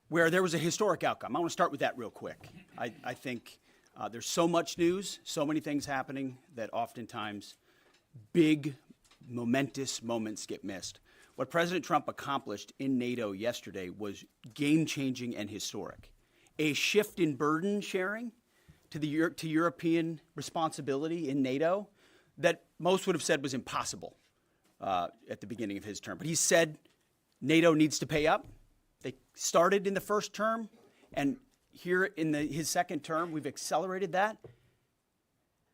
where there was a historic outcome. I want to start with that real quick. I think there's so much news, so many things happening that oftentimes big, momentous moments get missed. What President Trump accomplished in NATO yesterday was game-changing and historic. A shift in burden sharing to European responsibility in NATO that most would have said was impossible at the beginning of his term. But he said NATO needs to pay up. They started in the first term, and here in his second term, we've accelerated that.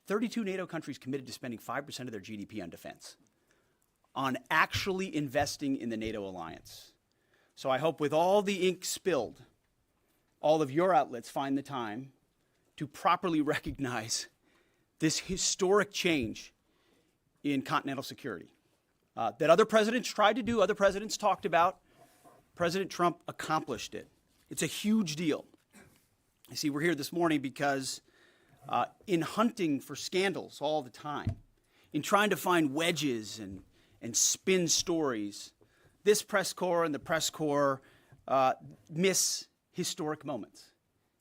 32 NATO countries committed to spending 5% of their GDP on defense, on actually investing in the NATO alliance. So I hope with all the ink spilled, all of your outlets find the time to properly recognize this historic change in continental security that other presidents tried to do, other presidents talked about. President Trump accomplished it. It's a huge deal. You see, we're here this morning because in hunting for scandals all the time, in trying to find wedges and spin stories, this press corps and the press corps miss historic moments.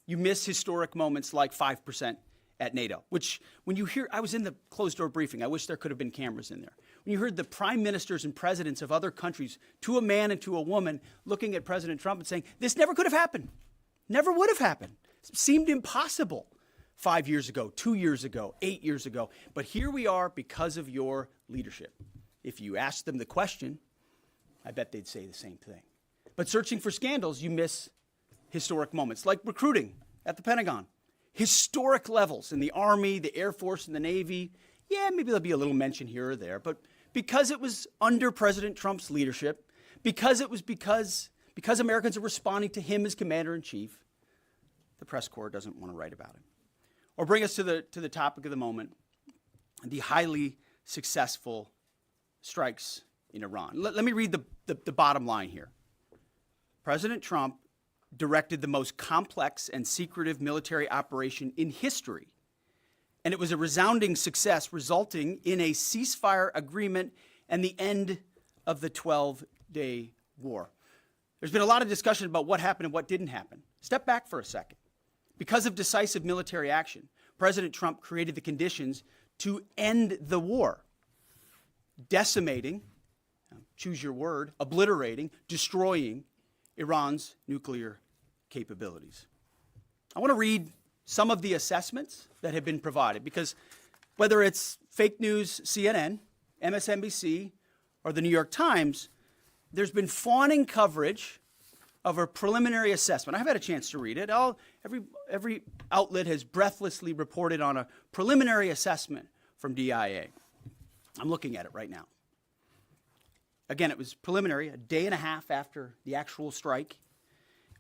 You miss historic moments like 5% at NATO, which when you hear, I was in the closed-door briefing. I wish there could have been cameras in there. When you heard the prime ministers and presidents of other countries, to a man and to a woman, looking at President Trump and saying, this never could have happened, never would have happened. It seemed impossible 5 years ago, 2 years ago, 8 years ago. But here we are because of your leadership. If you ask them the question, I bet they'd say the same thing. But searching for scandals, you miss historic moments, like recruiting at the Pentagon. Historic levels in the Army, the Air Force, and the Navy. Yeah, maybe there'll be a little mention here or there, but because it was under President Trump's leadership, because Americans are responding to him as commander-in-chief, the press corps doesn't want to write about it. Or bring us to the topic of the moment, the highly successful strikes in Iran. Let me read the bottom line here. President Trump directed the most complex and secretive military operation in history, and it was a resounding success, resulting in a ceasefire agreement and the end of the 12-day war. There's been a lot of discussion about what happened and what didn't happen. Step back for a second. Because of decisive military action, President Trump created the conditions to end the war, decimating, choose your word, obliterating, destroying Iran's nuclear capabilities. I want to read some of the assessments that have been provided, because whether it's fake news, CNN, MSNBC, or the New York Times, there's been fawning coverage of a preliminary assessment. I've had a chance to read it. Every outlet has breathlessly reported on a preliminary assessment from DIA. I'm looking at it right now. Again, it was preliminary, a day and a half after the actual strike,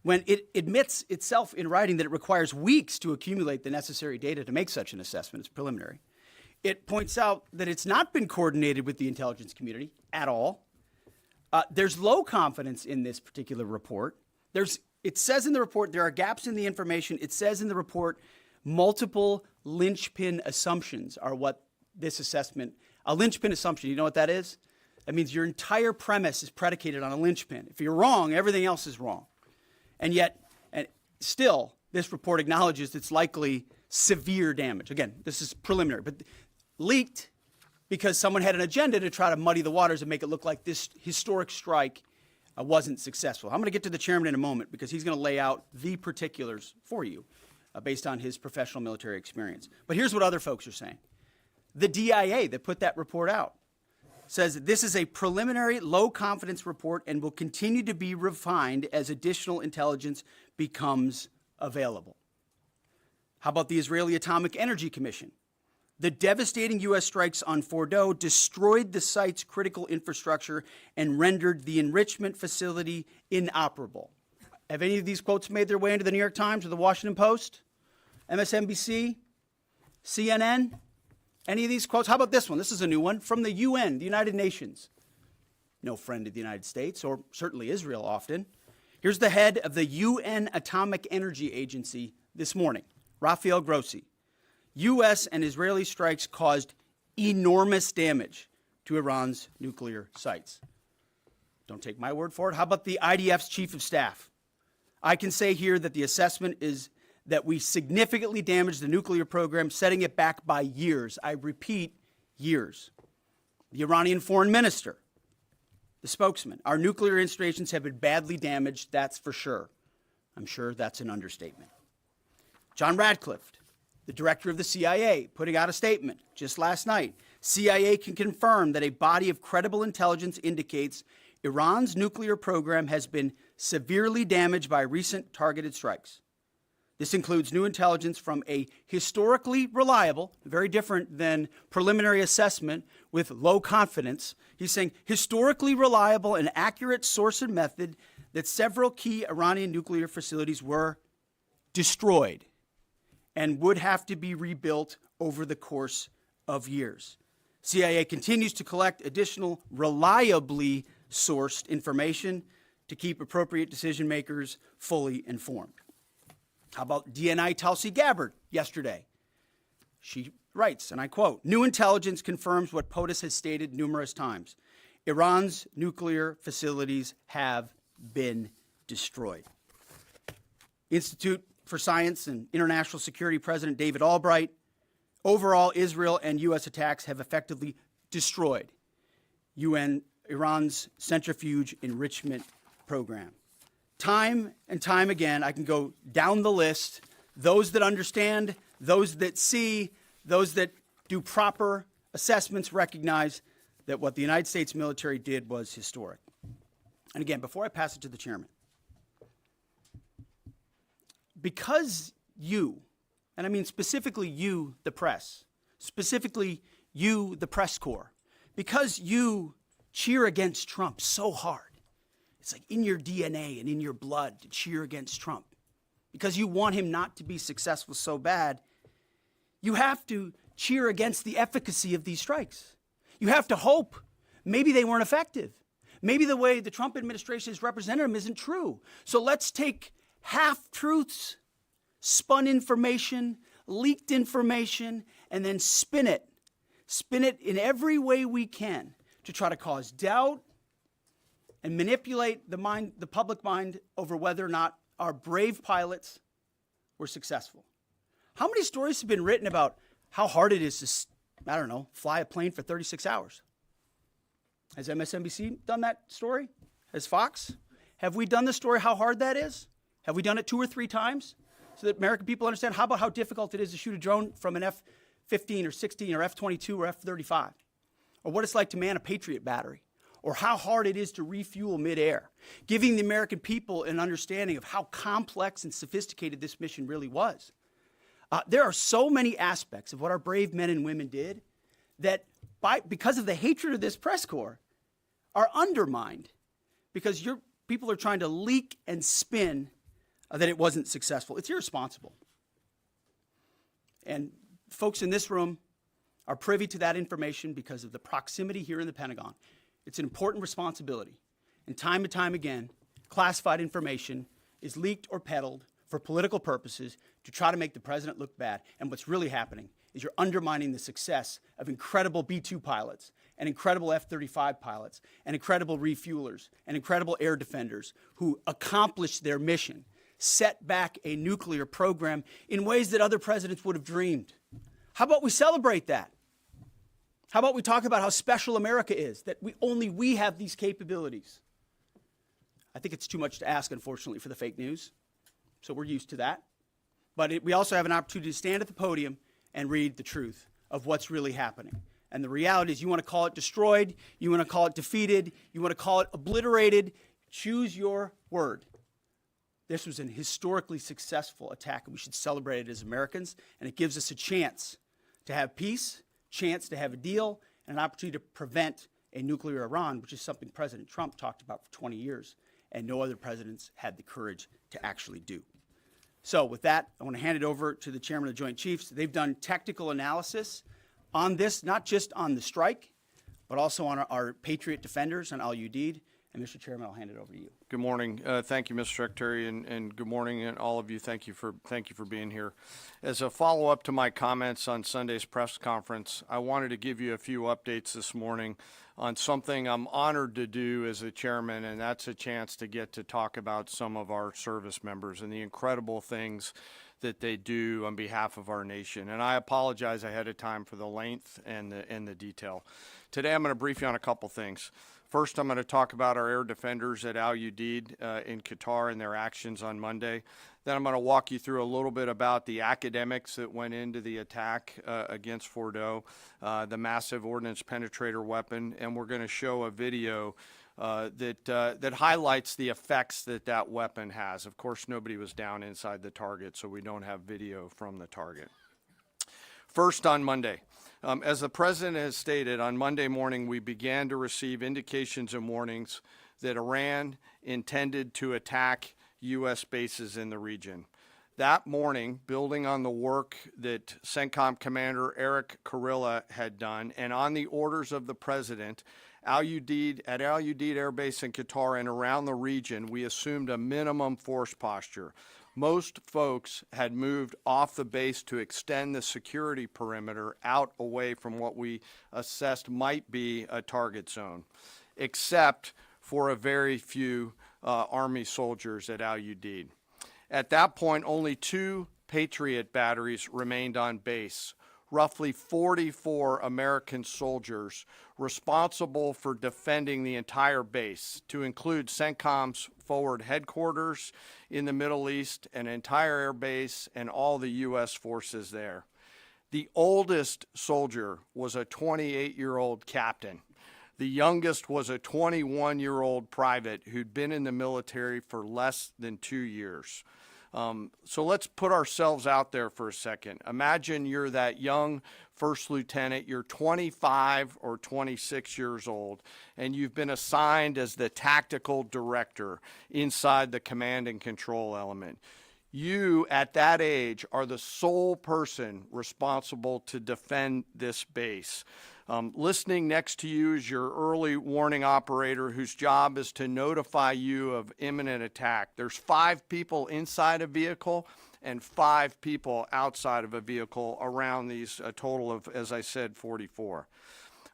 when it admits itself in writing that it requires weeks to accumulate the necessary data to make such an assessment. It's preliminary. It points out that it's not been coordinated with the intelligence community at all. There's low confidence in this particular report. It says in the report there are gaps in the information. It says in the report multiple linchpin assumptions are what this assessment, a linchpin assumption, you know what that is? That means your entire premise is predicated on a linchpin. If you're wrong, everything else is wrong. And yet, still, this report acknowledges it's likely severe damage. Again, this is preliminary, but leaked because someone had an agenda to try to muddy the waters and make it look like this historic strike wasn't successful. I'm going to get to the chairman in a moment because he's going to lay out the particulars for you based on his professional military experience. But here's what other folks are saying. The DIA that put that report out says that this is a preliminary low-confidence report and will continue to be refined as additional intelligence becomes available. How about the Israeli Atomic Energy Commission? The devastating U.S. strikes on Fordow destroyed the site's critical infrastructure and rendered the enrichment facility inoperable. Have any of these quotes made their way into the New York Times or the Washington Post, MSNBC, CNN? Any of these quotes? How about this one? This is a new one from the UN, the United Nations. No friend of the United States, or certainly Israel often. Here's the head of the UN Atomic Energy Agency this morning, Rafael Grossi. U.S. and Israeli strikes caused enormous damage to Iran's nuclear sites. Don't take my word for it. How about the IDF's chief of staff? I can say here that the assessment is that we significantly damaged the nuclear program, setting it back by years. I repeat, years. The Iranian foreign minister, the spokesman, our nuclear installations have been badly damaged, that's for sure. I'm sure that's an understatement. John Radcliffe, the director of the CIA, putting out a statement just last night. CIA can confirm that a body of credible intelligence indicates Iran's nuclear program has been severely damaged by recent targeted strikes. This includes new intelligence from a historically reliable, very different than preliminary assessment with low confidence. He's saying historically reliable and accurate source and method that several key Iranian nuclear facilities were destroyed and would have to be rebuilt over the course of years. CIA continues to collect additional reliably sourced information to keep appropriate decision makers fully informed. How about DNI Tulsi Gabbard yesterday? She writes, and I quote, "New intelligence confirms what POTUS has stated numerous times. Iran's nuclear facilities have been destroyed." Institute for Science and International Security President David Albright, overall, Israel and U.S. attacks have effectively destroyed Iran's centrifuge enrichment program. Time and time again, I can go down the list. Those that understand, those that see, those that do proper assessments recognize that what the United States military did was historic. And again, before I pass it to the chairman, because you, and I mean specifically you, the press, specifically you, the press corps, because you cheer against Trump so hard, it's like in your DNA and in your blood to cheer against Trump, because you want him not to be successful so bad, you have to cheer against the efficacy of these strikes. You have to hope maybe they weren't effective. Maybe the way the Trump administration has represented them isn't true. So let's take half-truths, spun information, leaked information, and then spin it. Spin it in every way we can to try to cause doubt and manipulate the public mind over whether or not our brave pilots were successful. How many stories have been written about how hard it is to, fly a plane for 36 hours? Has MSNBC done that story? Has Fox? Have we done the story how hard that is? Have we done it 2 or 3 times so that American people understand? How about how difficult it is to shoot a drone from an F-15 or 16 or F-22 or F-35? Or what it's like to man a Patriot battery? Or how hard it is to refuel midair, giving the American people an understanding of how complex and sophisticated this mission really was. There are so many aspects of what our brave men and women did that because of the hatred of this press corps are undermined because your people are trying to leak and spin that it wasn't successful. It's irresponsible. And folks in this room are privy to that information because of the proximity here in the Pentagon. It's an important responsibility. And time again, classified information is leaked or peddled for political purposes to try to make the president look bad. And what's really happening is you're undermining the success of incredible B-2 pilots and incredible F-35 pilots and incredible refuelers and incredible air defenders who accomplished their mission, set back a nuclear program in ways that other presidents would have dreamed. How about we celebrate that? How about we talk about how special America is, that only we have these capabilities? I think it's too much to ask, unfortunately, for the fake news. So we're used to that. But we also have an opportunity to stand at the podium and read the truth of what's really happening. And the reality is you want to call it destroyed, you want to call it defeated, you want to call it obliterated, choose your word. This was an historically successful attack, and we should celebrate it as Americans. And it gives us a chance to have peace, chance to have a deal, and an opportunity to prevent a nuclear Iran, which is something President Trump talked about for 20 years, and no other presidents had the courage to actually do. So with that, I want to hand it over to the chairman of the Joint Chiefs. They've done technical analysis on this, not just on the strike, but also on our Patriot defenders, on Al Udeid. And Mr. Chairman, I'll hand it over to you. Good morning. Thank you, Mr. Secretary, and good morning, and all of you. Thank you for being here. As a follow-up to my comments on Sunday's press conference, I wanted to give you a few updates this morning on something I'm honored to do as a chairman, and that's a chance to get to talk about some of our service members and the incredible things that they do on behalf of our nation. And I apologize ahead of time for the length and the detail. Today I'm going to brief you on a couple things. First, I'm going to talk about our air defenders at Al Udeid in Qatar and their actions on Monday. Then I'm going to walk you through a little bit about the academics that went into the attack against Fordo, the massive ordnance penetrator weapon, and we're going to show a video that highlights the effects that weapon has. Of course, nobody was down inside the target, so we don't have video from the target. First, on Monday. As the President has stated, on Monday morning we began to receive indications and warnings that Iran intended to attack U.S. bases in the region. That morning, building on the work that CENTCOM Commander Eric Kurilla had done, and on the orders of the President, at Al Udeid Air Base in Qatar and around the region, we assumed a minimum force posture. Most folks had moved off the base to extend the security perimeter out away from what we assessed might be a target zone, except for a very few Army soldiers at Al Udeid. At that point, only 2 Patriot batteries remained on base, roughly 44 American soldiers responsible for defending the entire base, to include CENTCOM's forward headquarters in the Middle East, an entire air base, and all the U.S. forces there. The oldest soldier was a 28-year-old captain. The youngest was a 21-year-old private who'd been in the military for less than 2 years. So let's put ourselves out there for a second. Imagine you're that young first lieutenant, you're 25 or 26 years old, and you've been assigned as the tactical director inside the command and control element. You, at that age, are the sole person responsible to defend this base. Listening next to you is your early warning operator whose job is to notify you of imminent attack. There's 5 people inside a vehicle and 5 people outside of a vehicle around these, a total of, as I said, 44.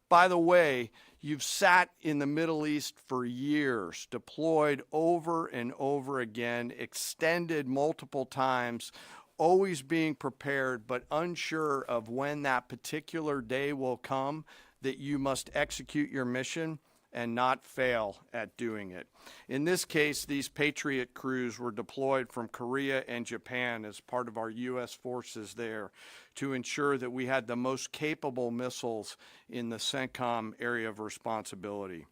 By the way, you've sat in the Middle East for years, deployed over and over again, extended multiple times, always being prepared, but unsure of when that particular day will come that you must execute your mission and not fail at doing it. In this case, these Patriot crews were deployed from Korea and Japan as part of our U.S. forces there to ensure that we had the most capable missiles in the CENTCOM area of responsibility.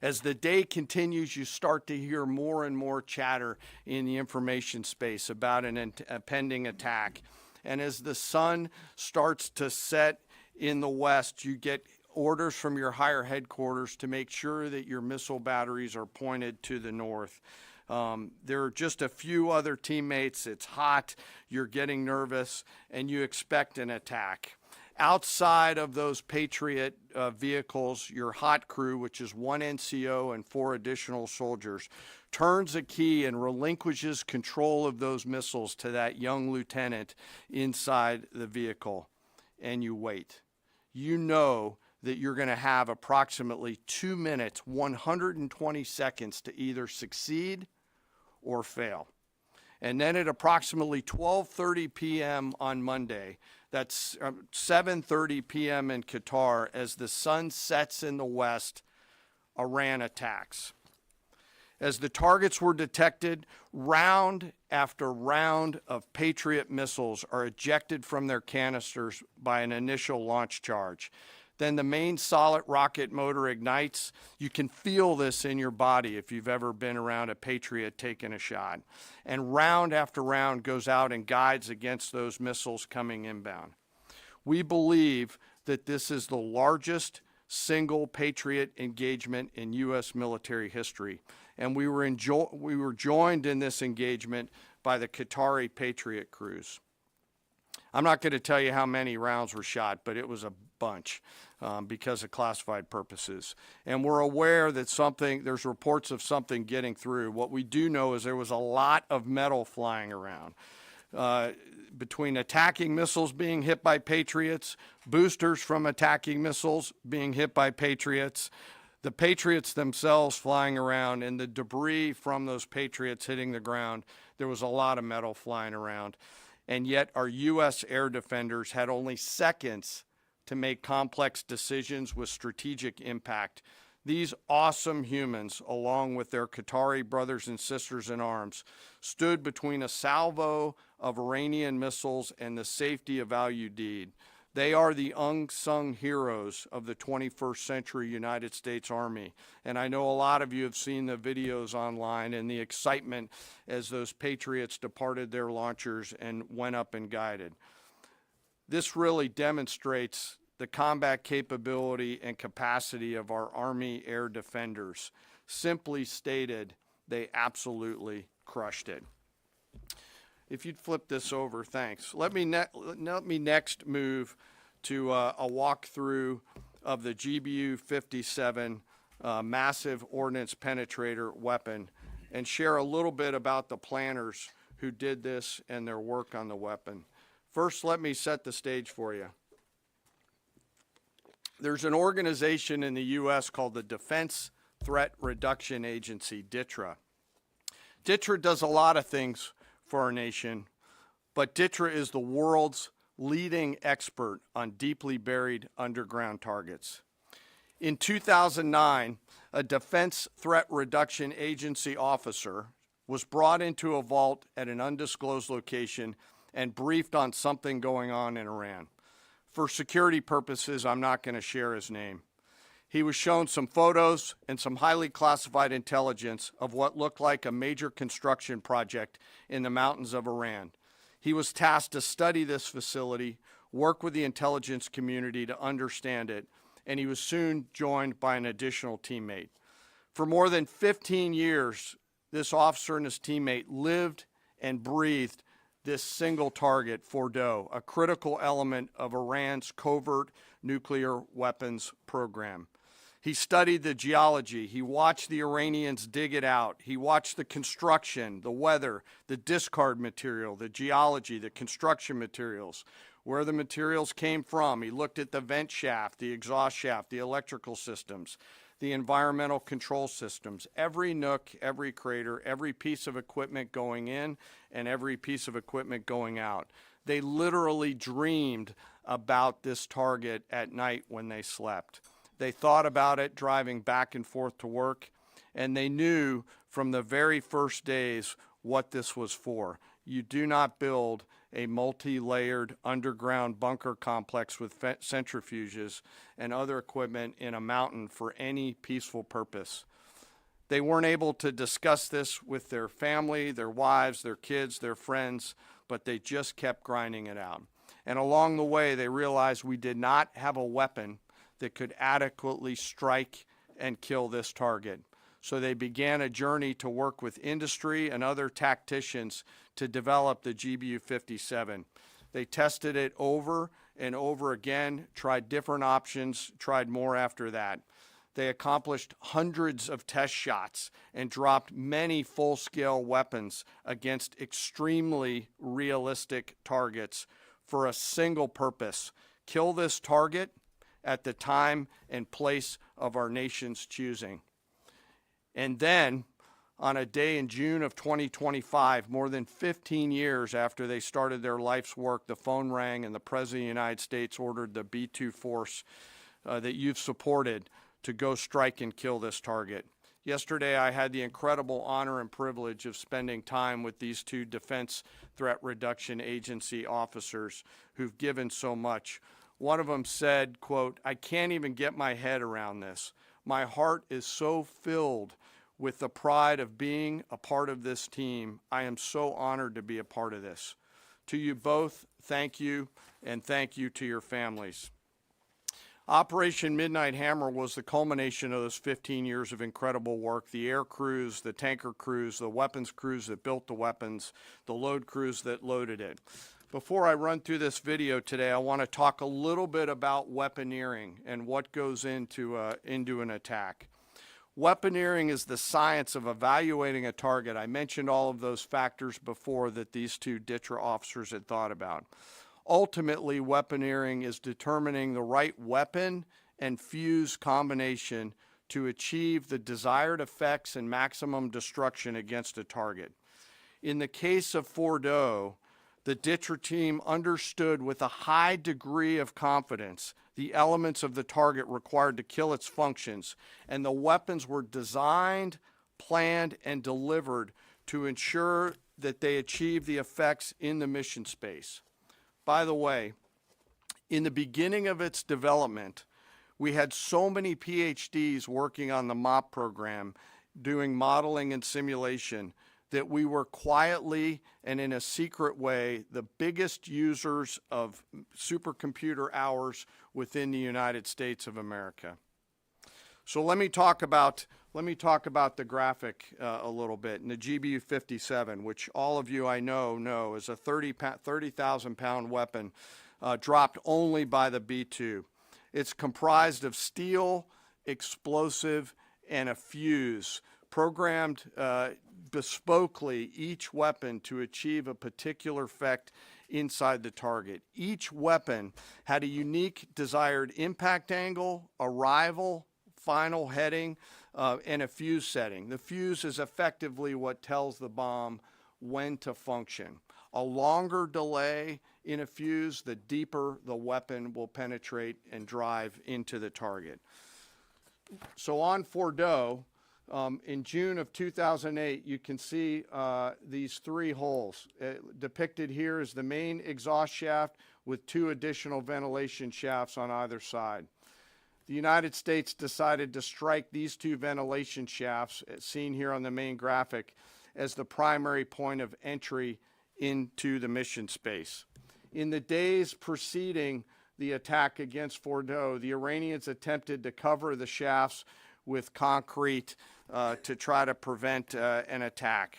As the day continues, you start to hear more and more chatter in the information space about a pending attack. And as the sun starts to set in the west, you get orders from your higher headquarters to make sure that your missile batteries are pointed to the north. There are just a few other teammates. It's hot, you're getting nervous, and you expect an attack. Outside of those Patriot vehicles, your hot crew, which is 1 NCO and 4 additional soldiers, turns a key and relinquishes control of those missiles to that young lieutenant inside the vehicle, and you wait. You know that you're going to have approximately 2 minutes, 120 seconds to either succeed or fail. And then at approximately 12:30 p.m. on Monday, that's 7:30 p.m. in Qatar, as the sun sets in the west, Iran attacks. As the targets were detected, round after round of Patriot missiles are ejected from their canisters by an initial launch charge. Then the main solid rocket motor ignites. You can feel this in your body if you've ever been around a Patriot taking a shot. And round after round goes out and guides against those missiles coming inbound. We believe that this is the largest single Patriot engagement in U.S. military history. And we were joined in this engagement by the Qatari Patriot crews. I'm not going to tell you how many rounds were shot, but it was a bunch because of classified purposes. And we're aware that there's reports of something getting through. What we do know is there was a lot of metal flying around. Between attacking missiles being hit by Patriots, boosters from attacking missiles being hit by Patriots, the Patriots themselves flying around, and the debris from those Patriots hitting the ground, there was a lot of metal flying around. And yet our U.S. air defenders had only seconds to make complex decisions with strategic impact. These awesome humans, along with their Qatari brothers and sisters in arms, stood between a salvo of Iranian missiles and the safety of Al Udeid. They are the unsung heroes of the 21st century United States Army. And I know a lot of you have seen the videos online and the excitement as those Patriots departed their launchers and went up and guided. This really demonstrates the combat capability and capacity of our Army air defenders. Simply stated, they absolutely crushed it. If you'd flip this over, thanks. Let me next move to a walkthrough of the GBU-57 massive ordnance penetrator weapon and share a little bit about the planners who did this and their work on the weapon. First, let me set the stage for you. There's an organization in the U.S. called the Defense Threat Reduction Agency, DTRA. DTRA does a lot of things for our nation, but DTRA is the world's leading expert on deeply buried underground targets. In 2009, a Defense Threat Reduction Agency officer was brought into a vault at an undisclosed location and briefed on something going on in Iran. For security purposes, I'm not going to share his name. He was shown some photos and some highly classified intelligence of what looked like a major construction project in the mountains of Iran. He was tasked to study this facility, work with the intelligence community to understand it, and he was soon joined by an additional teammate. For more than 15 years, this officer and his teammate lived and breathed this single target, Fordow, a critical element of Iran's covert nuclear weapons program. He studied the geology. He watched the Iranians dig it out. He watched the construction, the weather, the discard material, the geology, the construction materials, where the materials came from. He looked at the vent shaft, the exhaust shaft, the electrical systems, the environmental control systems, every nook, every crater, every piece of equipment going in and every piece of equipment going out. They literally dreamed about this target at night when they slept. They thought about it driving back and forth to work, and they knew from the very first days what this was for. You do not build a multi-layered underground bunker complex with centrifuges and other equipment in a mountain for any peaceful purpose. They weren't able to discuss this with their family, their wives, their kids, their friends, but they just kept grinding it out. And along the way, they realized we did not have a weapon that could adequately strike and kill this target. So they began a journey to work with industry and other tacticians to develop the GBU-57. They tested it over and over again, tried different options, tried more after that. They accomplished hundreds of test shots and dropped many full-scale weapons against extremely realistic targets for a single purpose: kill this target at the time and place of our nation's choosing. And then, on a day in June of 2025, more than 15 years after they started their life's work, the phone rang and the President of the United States ordered the B-2 force that you've supported to go strike and kill this target. Yesterday, I had the incredible honor and privilege of spending time with these two Defense Threat Reduction Agency officers who've given so much. One of them said, quote, "I can't even get my head around this. My heart is so filled with the pride of being a part of this team. I am so honored to be a part of this." To you both, thank you, and thank you to your families. Operation Midnight Hammer was the culmination of those 15 years of incredible work. The air crews, the tanker crews, the weapons crews that built the weapons, the load crews that loaded it. Before I run through this video today, I want to talk a little bit about weaponeering and what goes into an attack. Weaponeering is the science of evaluating a target. I mentioned all of those factors before that these two DTRA officers had thought about. Ultimately, weaponeering is determining the right weapon and fuse combination to achieve the desired effects and maximum destruction against a target. In the case of Fordo, the DTRA team understood with a high degree of confidence the elements of the target required to kill its functions, and the weapons were designed, planned, and delivered to ensure that they achieve the effects in the mission space. By the way, in the beginning of its development, we had so many PhDs working on the MOP program, doing modeling and simulation, that we were quietly and in a secret way the biggest users of supercomputer hours within the United States of America. So let me talk about the graphic a little bit. And the GBU-57, which all of you I know is a 30,000 pound weapon dropped only by the B-2. It's comprised of steel, explosive, and a fuse, programmed bespokely each weapon to achieve a particular effect inside the target. Each weapon had a unique desired impact angle, arrival, final heading, and a fuse setting. The fuse is effectively what tells the bomb when to function. A longer delay in a fuse, the deeper the weapon will penetrate and drive into the target. So on Fordo, in June of 2008, you can see these three holes. Depicted here is the main exhaust shaft with two additional ventilation shafts on either side. The United States decided to strike these two ventilation shafts, seen here on the main graphic, as the primary point of entry into the mission space. In the days preceding the attack against Fordo, the Iranians attempted to cover the shafts with concrete to try to prevent an attack.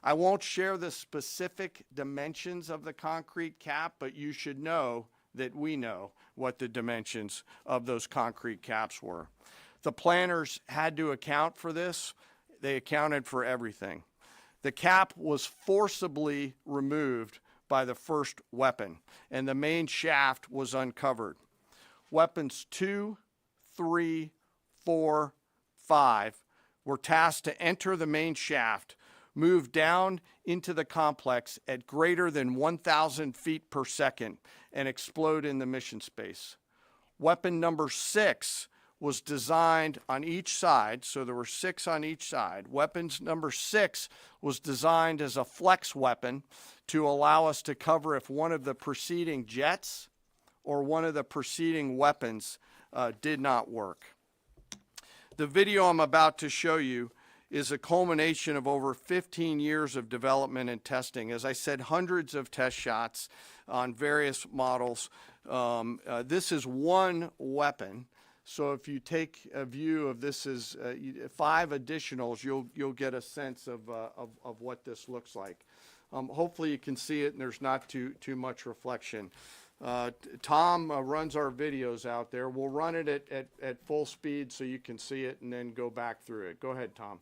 I won't share the specific dimensions of the concrete cap, but you should know that we know what the dimensions of those concrete caps were. The planners had to account for this. They accounted for everything. The cap was forcibly removed by the first weapon, and the main shaft was uncovered. Weapons 2, 3, 4, 5 were tasked to enter the main shaft, move down into the complex at greater than 1,000 feet per second, and explode in the mission space. Weapon number 6 was designed on each side, so there were 6 on each side. Weapons number 6 was designed as a flex weapon to allow us to cover if one of the preceding jets or one of the preceding weapons did not work. The video I'm about to show you is a culmination of over 15 years of development and testing. As I said, hundreds of test shots on various models. This is one weapon. So if you take a view of this as 5 additionals, you'll get a sense of what this looks like. Hopefully you can see it and there's not too much reflection. Tom runs our videos out there. We'll run it at full speed so you can see it and then go back through it. Go ahead, Tom.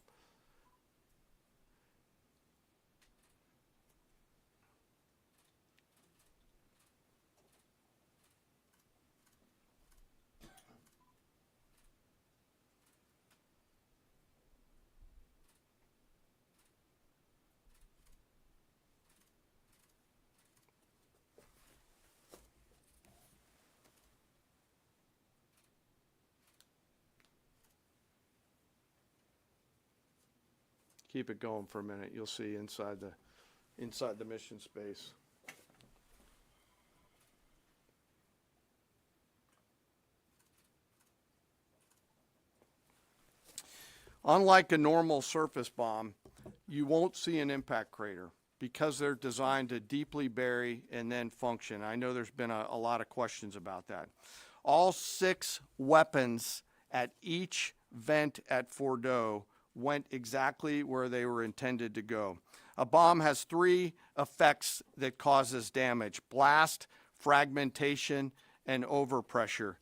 Keep it going for a minute. You'll see inside the mission space. Unlike a normal surface bomb, you won't see an impact crater because they're designed to deeply bury and then function. I know there's been a lot of questions about that. All 6 weapons at each vent at Fordo went exactly where they were intended to go. A bomb has three effects that causes damage: blast, fragmentation, and overpressure.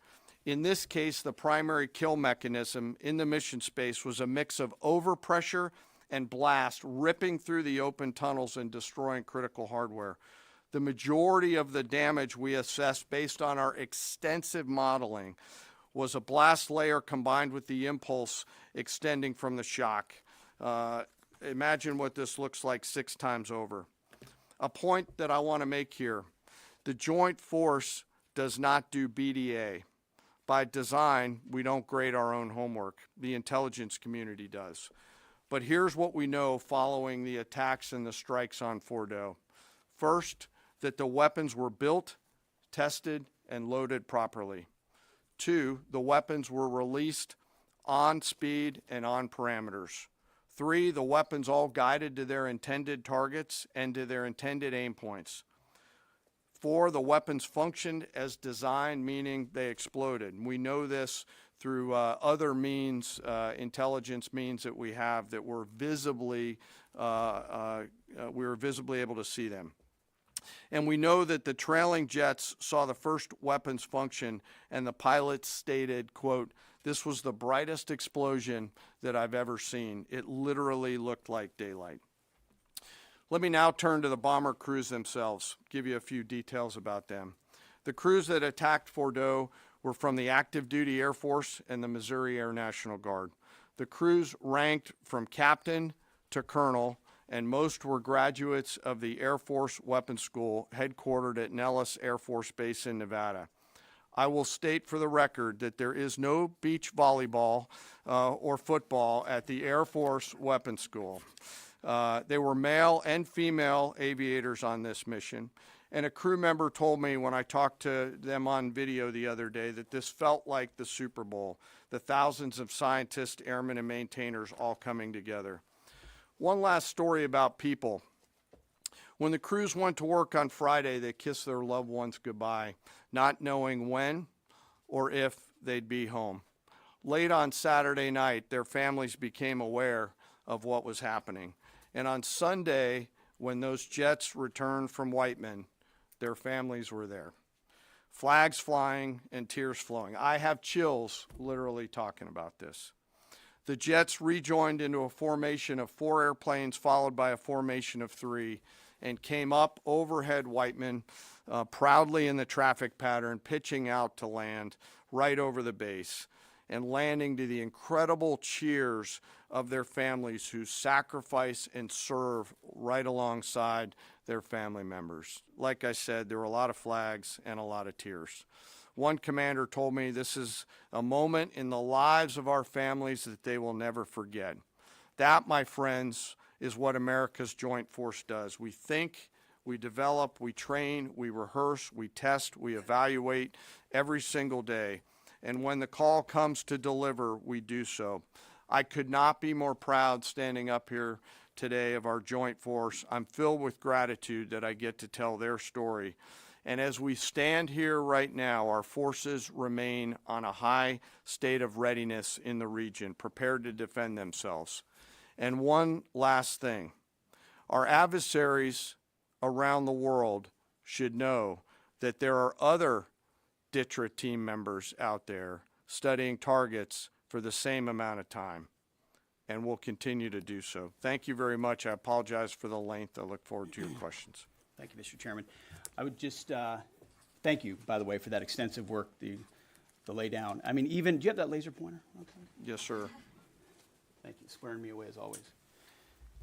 In this case, the primary kill mechanism in the mission space was a mix of overpressure and blast, ripping through the open tunnels and destroying critical hardware. The majority of the damage we assessed based on our extensive modeling was a blast layer combined with the impulse extending from the shock. Imagine what this looks like 6 times over. A point that I want to make here: the Joint Force does not do BDA. By design, we don't grade our own homework. The intelligence community does. But here's what we know following the attacks and the strikes on Fordo. First, that the weapons were built, tested, and loaded properly. 2, the weapons were released on speed and on parameters. 3, the weapons all guided to their intended targets and to their intended aim points. 4, the weapons functioned as designed, meaning they exploded. And we know this through other means, intelligence means that we have, that were visibly, we were visibly able to see them. And we know that the trailing jets saw the first weapons function, and the pilots stated, quote, "This was the brightest explosion that I've ever seen. It literally looked like daylight." Let me now turn to the bomber crews themselves, give you a few details about them. The crews that attacked Fordo were from the active duty Air Force and the Missouri Air National Guard. The crews ranked from captain to colonel, and most were graduates of the Air Force Weapons School headquartered at Nellis Air Force Base in Nevada. I will state for the record that there is no beach volleyball or football at the Air Force Weapons School. They were male and female aviators on this mission. And a crew member told me when I talked to them on video the other day that this felt like the Super Bowl, the thousands of scientists, airmen, and maintainers all coming together. One last story about people. When the crews went to work on Friday, they kissed their loved ones goodbye, not knowing when or if they'd be home. Late on Saturday night, their families became aware of what was happening. And on Sunday, when those jets returned from Whiteman, their families were there. Flags flying and tears flowing. I have chills literally talking about this. The jets rejoined into a formation of 4 airplanes followed by a formation of 3 and came up overhead Whiteman proudly in the traffic pattern, pitching out to land right over the base and landing to the incredible cheers of their families who sacrifice and serve right alongside their family members. Like I said, there were a lot of flags and a lot of tears. One commander told me this is a moment in the lives of our families that they will never forget. That, my friends, is what America's Joint Force does. We think, we develop, we train, we rehearse, we test, we evaluate every single day. And when the call comes to deliver, we do so. I could not be more proud standing up here today of our Joint Force. I'm filled with gratitude that I get to tell their story. And as we stand here right now, our forces remain on a high state of readiness in the region, prepared to defend themselves. And one last thing, our adversaries around the world should know that there are other DTRA team members out there studying targets for the same amount of time, and will continue to do so. Thank you very much. I apologize for the length. I look forward to your questions. Thank you, Mr. Chairman. I would just thank you, by the way, for that extensive work, the lay down. I mean, even, do you have that laser pointer? Okay. Yes, sir. Thank you, squaring me away as always.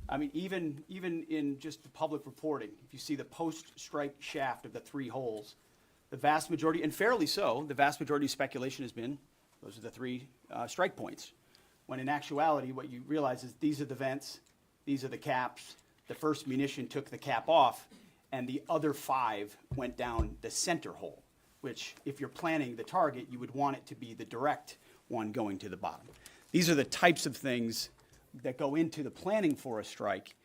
I mean, even in just the public reporting, if you see the post-strike shaft of the 3 holes, the vast majority, and fairly so, the vast majority of speculation has been those are the 3 strike points. When in actuality, what you realize is these are the vents, these are the caps. The first munition took the cap off, and the other 5 went down the center hole, which if you're planning the target, you would want it to be the direct one going to the bottom. These are the types of things that go into the planning for a strike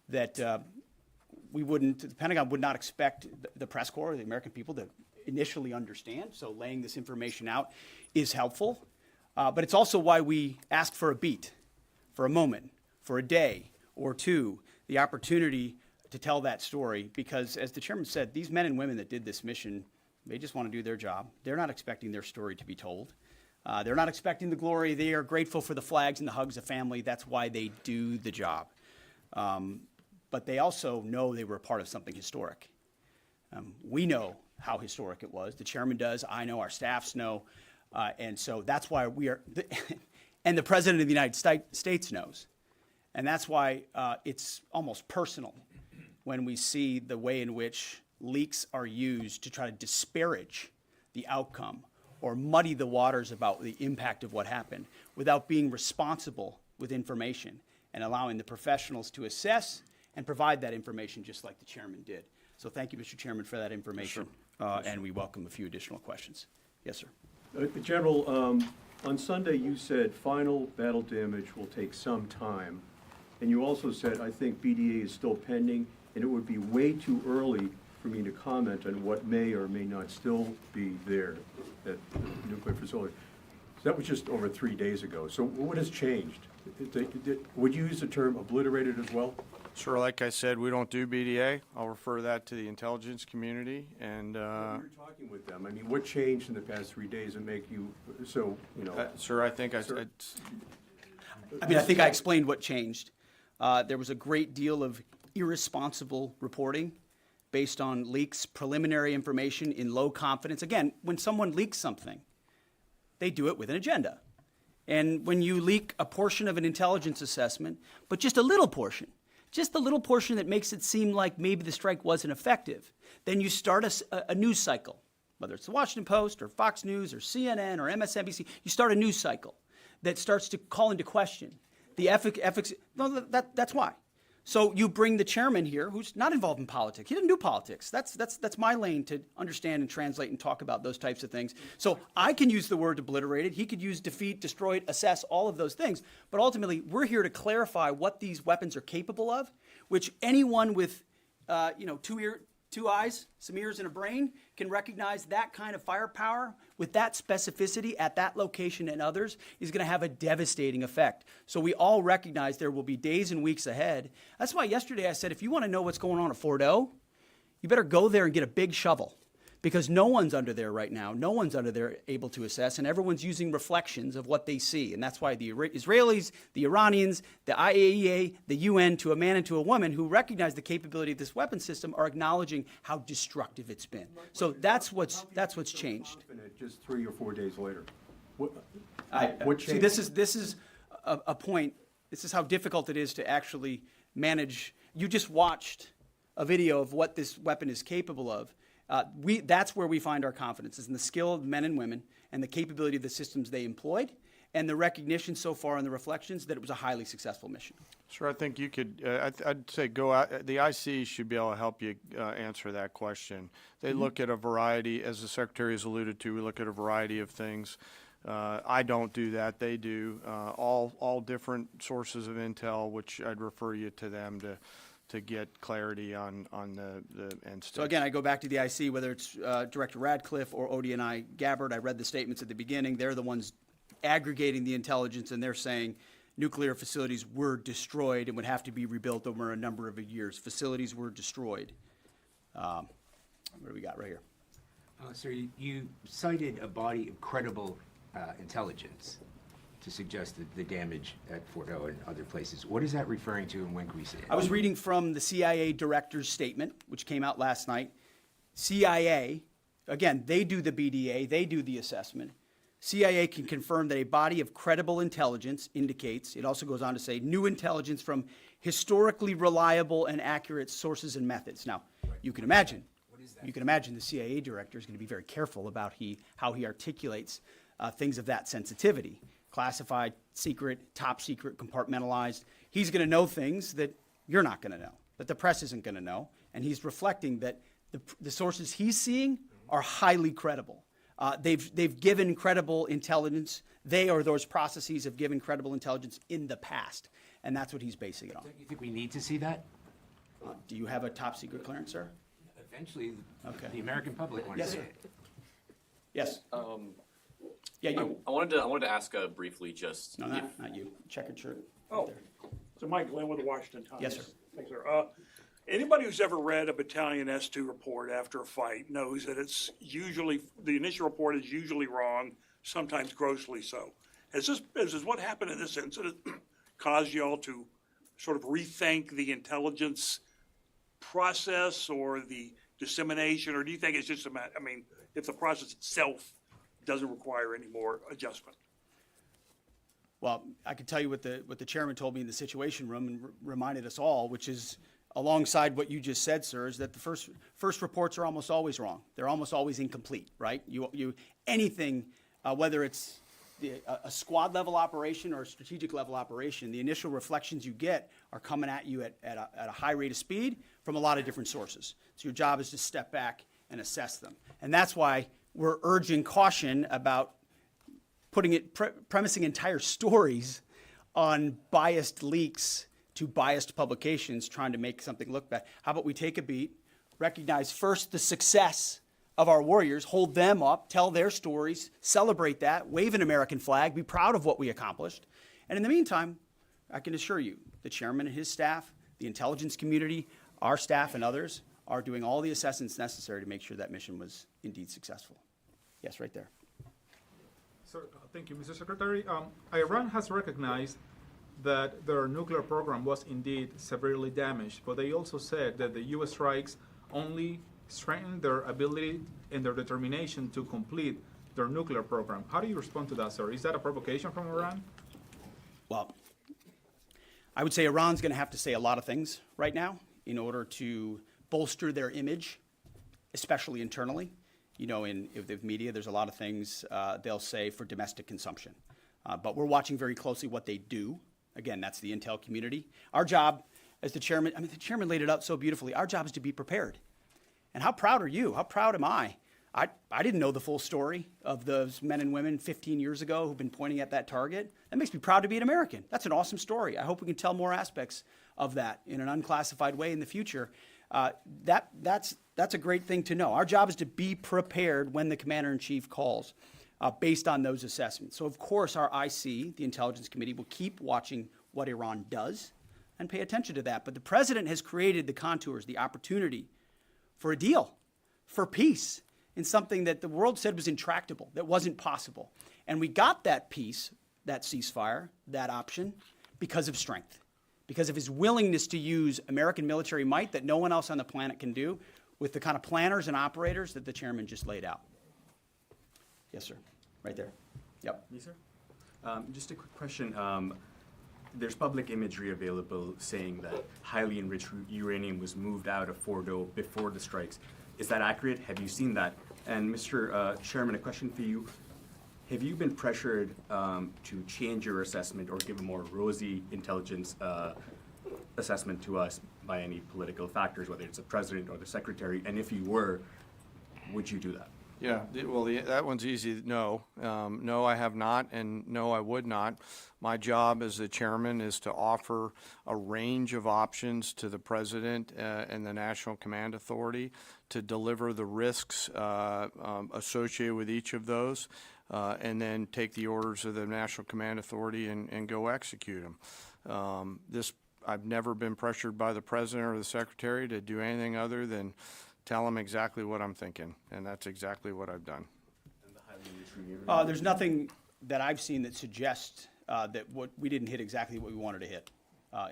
that the Pentagon would not expect the press corps, the American people, to initially understand. So laying this information out is helpful. But it's also why we ask for a beat. for a moment, for a day or two, the opportunity to tell that story, because as the chairman said, these men and women that did this mission, they just want to do their job. They're not expecting their story to be told. They're not expecting the glory. They are grateful for the flags and the hugs of family. That's why they do the job. But they also know they were a part of something historic. We know how historic it was. The chairman does. I know. Our staffs know. And so that's why we are, and the president of the United States knows. And that's why it's almost personal when we see the way in which leaks are used to try to disparage the outcome or muddy the waters about the impact of what happened without being responsible with information and allowing the professionals to assess and provide that information just like the chairman did. So thank you, Mr. Chairman, for that information. And we welcome a few additional questions. Yes, sir. General, on Sunday you said final battle damage will take some time. And you also said, I think BDA is still pending, and it would be way too early for me to comment on what may or may not still be there at the nuclear facility. So that was just over 3 days ago. So what has changed? Would you use the term obliterated as well? Sure, like I said, we don't do BDA. I'll refer that to the intelligence community, and When you're talking with them, I mean, what changed in the past 3 days that make you, so, you know? sir, I think I think I explained what changed. There was a great deal of irresponsible reporting based on leaks, preliminary information in low confidence. Again, when someone leaks something, they do it with an agenda. And when you leak a portion of an intelligence assessment, but just a little portion that makes it seem like maybe the strike wasn't effective, then you start a news cycle, whether it's the Washington Post or Fox News or CNN or MSNBC, you start a news cycle that starts to call into question the ethics. No, that's why. So you bring the chairman here, who's not involved in politics. He doesn't do politics. That's my lane to understand and translate and talk about those types of things. So I can use the word obliterated. He could use defeat, destroyed, assess, all of those things. But ultimately, we're here to clarify what these weapons are capable of, which anyone with, two eyes, some ears, and a brain can recognize that kind of firepower with that specificity at that location and others is going to have a devastating effect. So we all recognize there will be days and weeks ahead. That's why yesterday I said, if you want to know what's going on at Fort O, you better go there and get a big shovel, because no one's under there right now. No one's under there able to assess, and everyone's using reflections of what they see. And that's why the Israelis, the Iranians, the IAEA, the UN, to a man and to a woman who recognize the capability of this weapon system, are acknowledging how destructive it's been. So that's what's changed. Just 3 or 4 days later. What See, changed? this is a point. This is how difficult it is to actually manage. You just watched a video of what this weapon is capable of. That's where we find our confidence, is in the skill of men and women and the capability of the systems they employed, and the recognition so far in the reflections that it was a highly successful mission. Sure, I think you could, I'd say go out, the IC should be able to help you answer that question. They look at a variety, as the Secretary has alluded to, we look at a variety of things. I don't do that, they do. All different sources of intel, which I'd refer you to them to get clarity on the end state. So again, I go back to the IC, whether it's Director Radcliffe or ODNI Gabbard. I read the statements at the beginning. They're the ones aggregating the intelligence, and they're saying nuclear facilities were destroyed and would have to be rebuilt over a number of years. Facilities were destroyed. What do we got right here? Sir, you cited a body of credible intelligence to suggest that the damage at Fort O and other places. What is that referring to, and when can we see it? I was reading from the CIA director's statement, which came out last night. CIA, again, they do the BDA, they do the assessment. CIA can confirm that a body of credible intelligence indicates, it also goes on to say, new intelligence from historically reliable and accurate sources and methods. Now, you can imagine, the CIA director is going to be very careful about how he articulates things of that sensitivity. Classified, secret, top secret, compartmentalized. He's going to know things that you're not going to know, that the press isn't going to know, and he's reflecting that the sources he's seeing are highly credible. They've given credible intelligence. They or those processes have given credible intelligence in the past, and that's what he's basing it on. Don't you think we need to see that? Do you have a top secret clearance, sir? Eventually, Okay. the American public wants to see sir. it. Yes. Yeah, you. I wanted to ask briefly just. No, not you. Checkered shirt. Oh, so Mike Glenn with the Washington Times. Yes, sir. Thanks, sir. Anybody who's ever read a Battalion S2 report after a fight knows that it's usually, the initial report is usually wrong, sometimes grossly so. Has what happened in this incident caused y'all to sort of rethink the intelligence process or the dissemination, or do you think it's just a matter, I mean, if the process itself doesn't require any more adjustment? Well, I can tell you what the chairman told me in the Situation Room and reminded us all, which is alongside what you just said, sir, is that the first reports are almost always wrong. They're almost always incomplete, right? Anything, whether it's a squad level operation or a strategic level operation, the initial reflections you get are coming at you at a high rate of speed from a lot of different sources. So your job is to step back and assess them. And that's why we're urging caution about premising entire stories on biased leaks to biased publications trying to make something look bad. How about we take a beat, recognize first the success of our warriors, hold them up, tell their stories, celebrate that, wave an American flag, be proud of what we accomplished. And in the meantime, I can assure you, the chairman and his staff, the intelligence community, our staff and others are doing all the assessments necessary to make sure that mission was indeed successful. Yes, right there. Sir, thank you, Mr. Secretary. Iran has recognized that their nuclear program was indeed severely damaged, but they also said that the U.S. strikes only strengthened their ability and their determination to complete their nuclear program. How do you respond to that, sir? Is that a provocation from Iran? Well, I would say Iran's going to have to say a lot of things right now in order to bolster their image, especially internally. You know, in the media, there's a lot of things they'll say for domestic consumption. But we're watching very closely what they do. Again, that's the intel community. Our job as the chairman, the chairman laid it out so beautifully. Our job is to be prepared. And how proud are you? How proud am I? I didn't know the full story of those men and women 15 years ago who've been pointing at that target. That makes me proud to be an American. That's an awesome story. I hope we can tell more aspects of that in an unclassified way in the future. That's a great thing to know. Our job is to be prepared when the commander-in-chief calls based on those assessments. So, of course, our IC, the Intelligence Committee, will keep watching what Iran does and pay attention to that. But the president has created the contours, the opportunity for a deal, for peace, in something that the world said was intractable, that wasn't possible. And we got that peace, that ceasefire, that option, because of strength, because of his willingness to use American military might that no one else on the planet can do with the kind of planners and operators that the chairman just laid out. Yes, sir. Right there. Yep. Yes, sir. Just a quick question. There's public imagery available saying that highly enriched uranium was moved out of Fordo before the strikes. Is that accurate? Have you seen that? And Mr. Chairman, a question for you. Have you been pressured to change your assessment or give a more rosy intelligence assessment to us by any political factors, whether it's the president or the secretary? And if you were, would you do that? Yeah, well, that one's easy. No. No, I have not, and no, I would not. My job as the chairman is to offer a range of options to the president and the National Command Authority to deliver the risks associated with each of those, and then take the orders of the National Command Authority and go execute them. I've never been pressured by the president or the secretary to do anything other than tell them exactly what I'm thinking, and that's exactly what I've done. And the highly enriched uranium? There's nothing that I've seen that suggests that we didn't hit exactly what we wanted to hit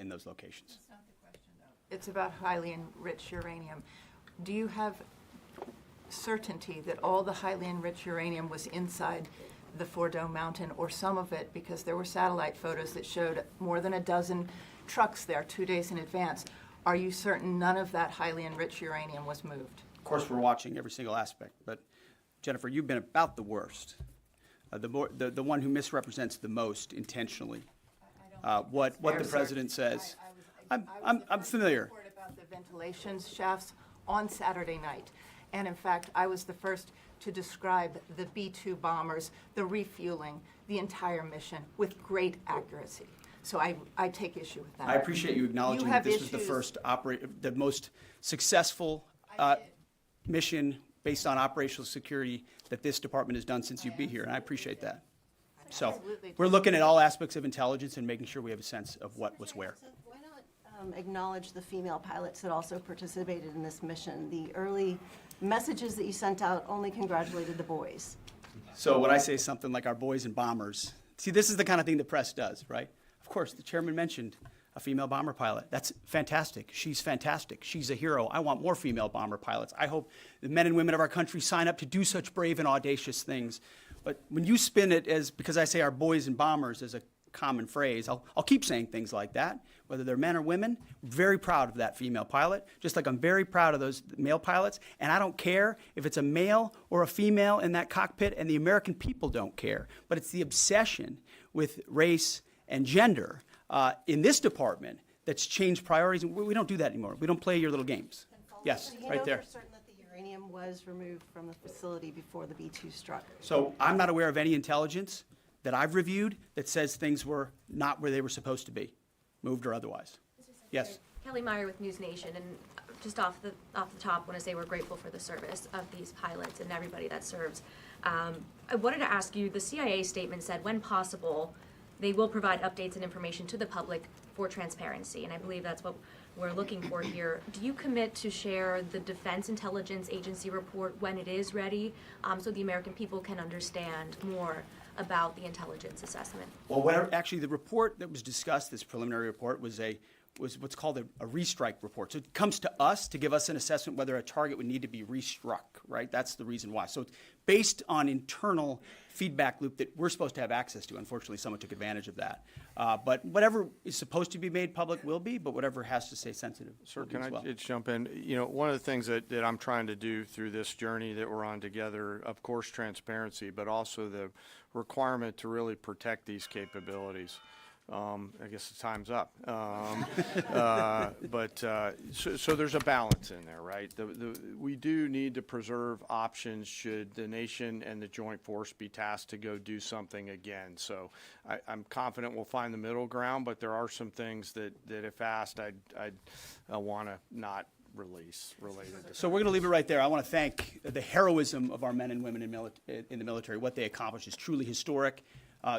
in those locations. That's not the question, though. It's about highly enriched uranium. Do you have certainty that all the highly enriched uranium was inside the Fordo mountain, or some of it, because there were satellite photos that showed more than a dozen trucks there 2 days in advance? Are you certain none of that highly enriched uranium was moved? Of course, we're watching every single aspect, but Jennifer, you've been about the worst, the one who misrepresents the most intentionally what the president says. I'm familiar. I was the first to report about the ventilation shafts on Saturday night, and in fact, I was the first to describe the B-2 bombers, the refueling, the entire mission with great accuracy. So I take issue with that. I appreciate you acknowledging that this was the first the most successful mission based on operational security that this department has done since you've been here, and I appreciate that. So Absolutely. we're looking at all aspects of intelligence and making sure we have a sense of what was where. Why not acknowledge the female pilots that also participated in this mission? The early messages that you sent out only congratulated the boys. So when I say something like our boys and bombers, see, this is the kind of thing the press does, right? Of course, the chairman mentioned a female bomber pilot. That's fantastic. She's fantastic. She's a hero. I want more female bomber pilots. I hope the men and women of our country sign up to do such brave and audacious things. But when you spin it as, because I say our boys and bombers as a common phrase, I'll keep saying things like that, whether they're men or women. I'm very proud of that female pilot, just like I'm very proud of those male pilots. And I don't care if it's a male or a female in that cockpit, and the American people don't care. But it's the obsession with race and gender in this department that's changed priorities. We don't do that anymore. We don't play your little games. Yes, Do you right know there. for certain that the uranium was removed from the facility before the B-2 struck? So I'm not aware of any intelligence that I've reviewed that says things were not where they were supposed to be, moved or otherwise. Yes. Kelly Meyer with News Nation, and just off the top, want to say we're grateful for the service of these pilots and everybody that serves. I wanted to ask you, the CIA statement said, when possible, they will provide updates and information to the public for transparency, and I believe that's what we're looking for here. Do you commit to share the Defense Intelligence Agency report when it is ready, so the American people can understand more about the intelligence assessment? Well, actually, the report that was discussed, this preliminary report, was what's called a restrike report. So it comes to us to give us an assessment whether a target would need to be restruck, right? That's the reason why. So it's based on internal feedback loop that we're supposed to have access to. Unfortunately, someone took advantage of that. But whatever is supposed to be made public will be, but whatever has to stay sensitive Sir, will be can as I well. just jump in? You know, one of the things that I'm trying to do through this journey that we're on together, of course, transparency, but also the requirement to really protect these capabilities. I guess the time's up. So there's a balance in there, right? We do need to preserve options should the nation and the joint force be tasked to go do something again. So I'm confident we'll find the middle ground, but there are some things that if asked, I'd want to not release related to. So we're going to leave it right there. I want to thank the heroism of our men and women in the military. What they accomplished is truly historic,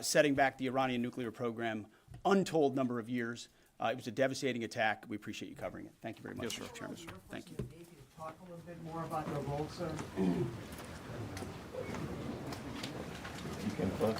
setting back the Iranian nuclear program untold number of years. It was a devastating attack. We appreciate you covering it. Thank you very much, Mr. Chairman. Thank you. Talk a little bit more about your role, sir. You can close.